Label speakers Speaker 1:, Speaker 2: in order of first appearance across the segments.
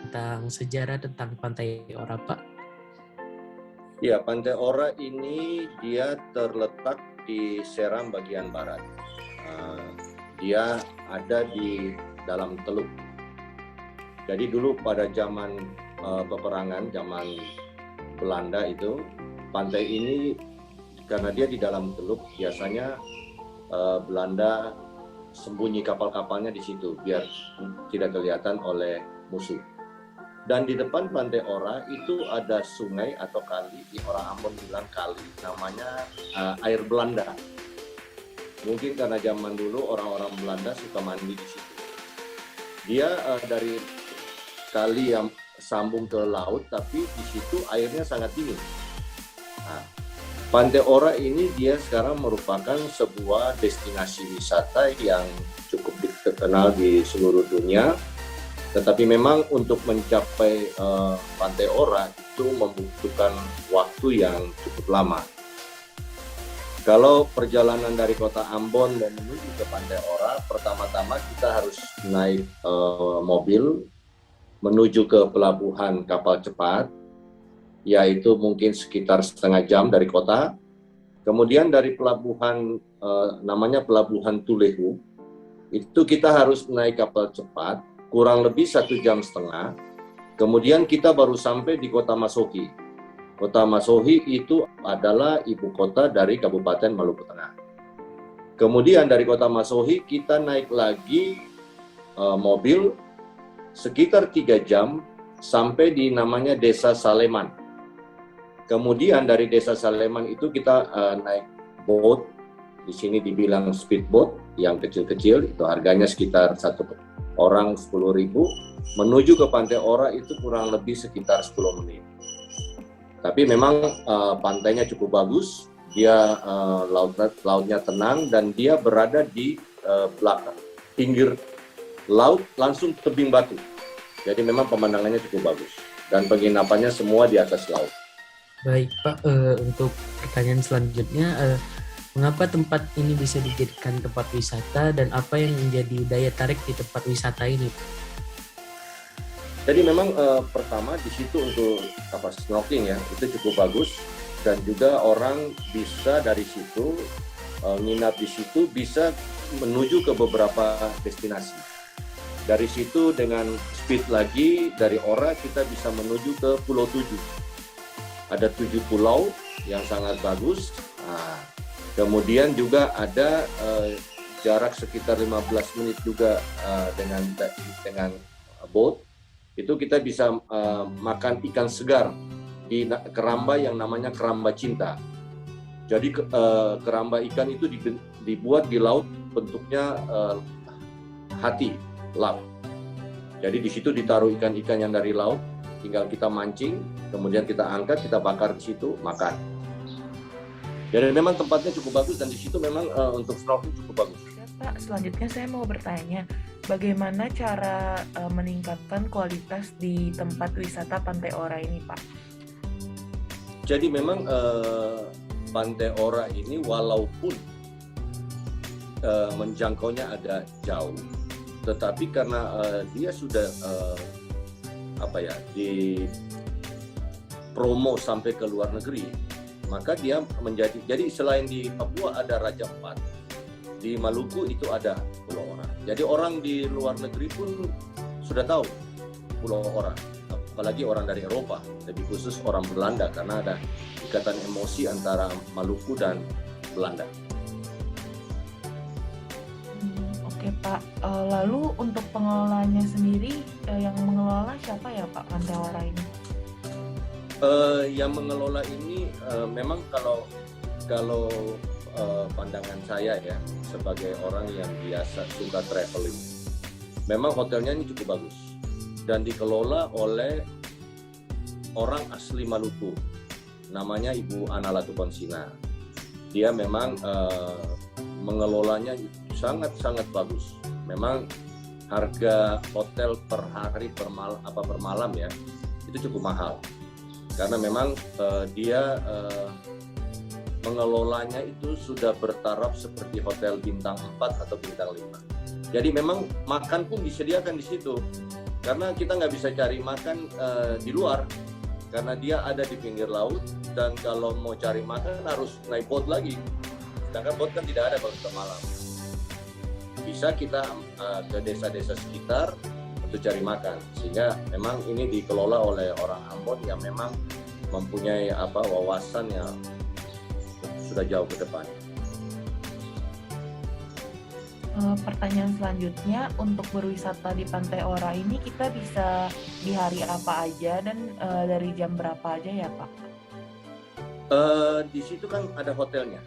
Speaker 1: tentang sejarah tentang Pantai Ora, Pak?
Speaker 2: Ya, Pantai Ora ini dia terletak di Seram bagian barat. Dia ada di dalam teluk. Jadi dulu pada zaman peperangan, zaman Belanda itu, pantai ini karena dia di dalam teluk, biasanya Belanda sembunyi kapal-kapalnya di situ biar tidak kelihatan oleh musuh. Dan di depan Pantai Ora itu ada sungai atau kali, di orang Ambon bilang kali, namanya air Belanda. Mungkin karena zaman dulu orang-orang Belanda suka mandi di situ. Dia dari kali yang sambung ke laut, tapi di situ airnya sangat dingin. Nah, Pantai Ora ini dia sekarang merupakan sebuah destinasi wisata yang cukup terkenal di seluruh dunia. Tetapi memang untuk mencapai Pantai Ora itu membutuhkan waktu yang cukup lama. Kalau perjalanan dari kota Ambon mau menuju ke Pantai Ora, pertama-tama kita harus naik mobil menuju ke pelabuhan kapal cepat, yaitu mungkin sekitar setengah jam dari kota. Kemudian dari pelabuhan namanya Pelabuhan Tulehu, itu kita harus naik kapal cepat kurang lebih 1,5 jam. Kemudian kita baru sampai di Kota Masohi. Kota Masohi itu adalah ibu kota dari Kabupaten Maluku Tengah. Kemudian dari Kota Masohi kita naik lagi mobil sekitar 3 jam sampai di namanya Desa Saleman. Kemudian dari Desa Saleman itu kita naik boat, di sini dibilang speedboat yang kecil-kecil, itu harganya sekitar satu orang 10.000, menuju ke Pantai Ora itu kurang lebih sekitar 10 menit. Tapi memang pantainya cukup bagus, dia lautnya tenang dan dia berada di belakang, pinggir laut langsung tebing batu. Jadi memang pemandangannya cukup bagus dan penginapannya semua di atas laut.
Speaker 1: Baik Pak, untuk pertanyaan selanjutnya, mengapa tempat ini bisa dijadikan tempat wisata dan apa yang menjadi daya tarik di tempat wisata ini?
Speaker 2: Jadi memang pertama di situ untuk snorkeling ya, itu cukup bagus dan juga orang bisa dari situ nginap di situ bisa menuju ke beberapa destinasi. Dari situ dengan speed lagi dari Ora kita bisa menuju ke Pulau 7. Ada 7 pulau yang sangat bagus. Nah, kemudian juga ada jarak sekitar 15 menit juga dengan boat. Itu kita bisa makan ikan segar di keramba yang namanya keramba cinta. Jadi keramba ikan itu dibuat di laut bentuknya hati, love. Jadi di situ ditaruh ikan-ikan yang dari laut, tinggal kita mancing, kemudian kita angkat, kita bakar di situ, makan. Jadi memang tempatnya cukup bagus dan di situ memang untuk snorkeling cukup bagus.
Speaker 3: Pak, selanjutnya saya mau bertanya, bagaimana cara meningkatkan kualitas di tempat wisata Pantai Ora ini, Pak?
Speaker 2: Jadi memang Pantai Ora ini walaupun menjangkaunya agak jauh, tetapi karena dia sudah di promo sampai ke luar negeri, maka dia menjadi, jadi selain di Papua ada Raja Ampat, di Maluku itu ada Pulau Ora. Jadi orang di luar negeri pun sudah tahu Pulau Ora, apalagi orang dari Eropa, lebih khusus orang Belanda karena ada ikatan emosi antara Maluku dan Belanda.
Speaker 3: Oke Pak, lalu untuk pengelolanya sendiri, yang mengelola siapa ya Pak Pantai Ora ini?
Speaker 2: Yang mengelola ini memang kalau pandangan saya ya sebagai orang yang biasa suka traveling, memang hotelnya ini cukup bagus dan dikelola oleh orang asli Maluku, namanya Ibu Ana Latuponsina. Dia memang mengelolanya sangat bagus. Memang harga hotel per hari per malam ya itu cukup mahal karena memang dia mengelolanya itu sudah bertaraf seperti hotel bintang 4 atau bintang 5. Jadi memang makan pun disediakan di situ. karena kita nggak bisa cari makan di luar karena dia ada di pinggir laut, dan kalau mau cari makan harus naik boat lagi, sedangkan boat kan tidak ada kalau kita malam. Bisa kita ke desa-desa sekitar untuk cari makan, sehingga memang ini dikelola oleh orang Ambon yang memang mempunyai wawasan yang sudah jauh ke depan.
Speaker 3: Pertanyaan selanjutnya, untuk berwisata di Pantai Ora ini kita bisa di hari apa aja dan dari jam berapa aja ya Pak?
Speaker 2: Di situ kan ada hotelnya,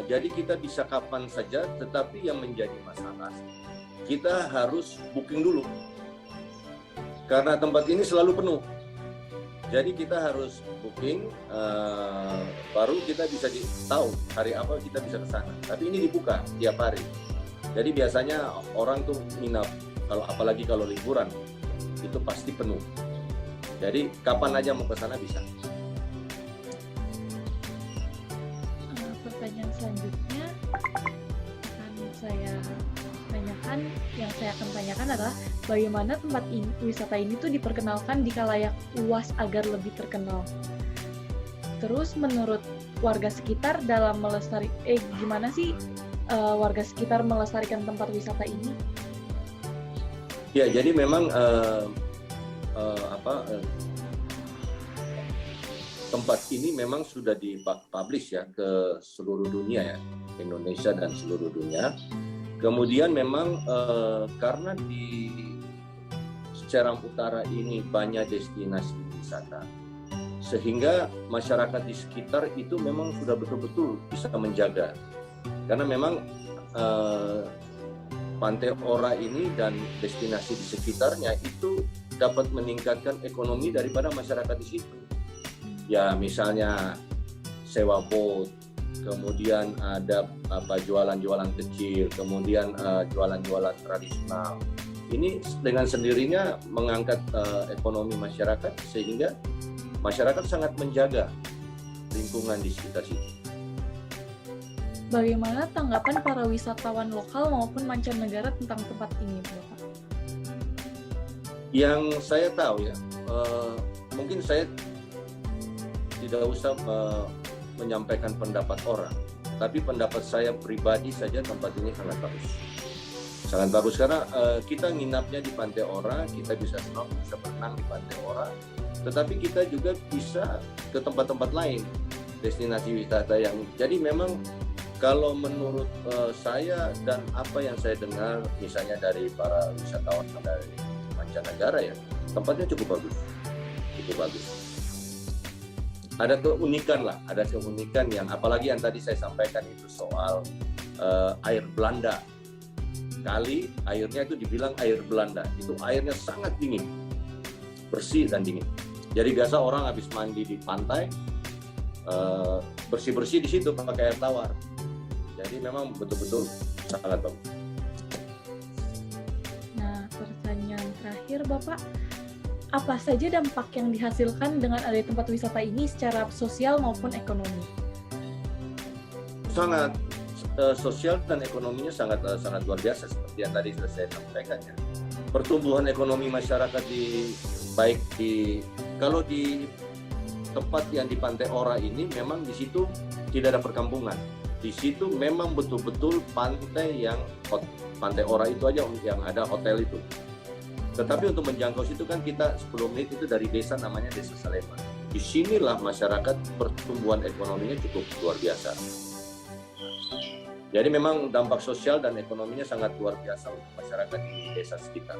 Speaker 2: jadi kita bisa kapan saja, tetapi yang menjadi masalah kita harus booking dulu karena tempat ini selalu penuh. Jadi kita harus booking, baru kita bisa tahu hari apa kita bisa ke sana. Tapi ini dibuka tiap hari. Jadi biasanya orang tuh nginap, apalagi kalau liburan, itu pasti penuh. Jadi kapan aja mau ke sana bisa.
Speaker 4: Pertanyaan selanjutnya yang saya akan tanyakan adalah bagaimana tempat wisata ini tuh diperkenalkan di khalayak luas agar lebih terkenal. Terus menurut warga sekitar dalam gimana sih warga sekitar melestarikan tempat wisata ini?
Speaker 2: Ya, jadi memang tempat ini memang sudah dipublish ya ke seluruh dunia ya, Indonesia dan seluruh dunia. Kemudian memang karena di Seram Utara ini banyak destinasi wisata, sehingga masyarakat di sekitar itu memang sudah betul-betul bisa menjaga. Karena memang Pantai Ora ini dan destinasi di sekitarnya itu dapat meningkatkan ekonomi daripada masyarakat di situ. Ya, misalnya sewa boat, kemudian ada jualan-jualan kecil, kemudian jualan-jualan tradisional. Ini dengan sendirinya mengangkat ekonomi masyarakat, sehingga masyarakat sangat menjaga lingkungan di sekitar situ.
Speaker 4: Bagaimana tanggapan para wisatawan lokal maupun mancanegara tentang tempat ini, Bapak?
Speaker 2: Yang saya tahu ya, mungkin saya tidak usah menyampaikan pendapat orang, tapi pendapat saya pribadi saja tempat ini sangat bagus. Sangat bagus karena kita nginapnya di Pantai Ora, kita bisa snorkeling, bisa berenang di Pantai Ora, tetapi kita juga bisa ke tempat-tempat lain, destinasi wisata yang jadi memang kalau menurut saya dan apa yang saya dengar misalnya dari para wisatawan dari mancanegara ya, tempatnya cukup bagus, cukup bagus. Ada keunikan yang apalagi yang tadi saya sampaikan itu soal air Belanda. Kali airnya itu dibilang air Belanda, itu airnya sangat dingin, bersih dan dingin. Jadi biasa orang habis mandi di pantai bersih-bersih di situ pakai air tawar. Jadi memang betul-betul sangat bagus.
Speaker 4: Nah, pertanyaan terakhir Bapak, apa saja dampak yang dihasilkan dengan adanya tempat wisata ini secara sosial maupun ekonomi?
Speaker 2: Sangat sosial dan ekonominya sangat luar biasa seperti yang tadi sudah saya sampaikan ya. Pertumbuhan ekonomi masyarakat kalau di tempat yang di Pantai Ora ini memang di situ tidak ada perkampungan. Di situ memang betul-betul Pantai Ora itu aja yang ada hotel itu. Tetapi untuk menjangkau situ kan kita 10 menit itu dari desa namanya Desa Saleman. Di sinilah masyarakat pertumbuhan ekonominya cukup luar biasa. Jadi memang dampak sosial dan ekonominya sangat luar biasa untuk masyarakat di desa sekitar.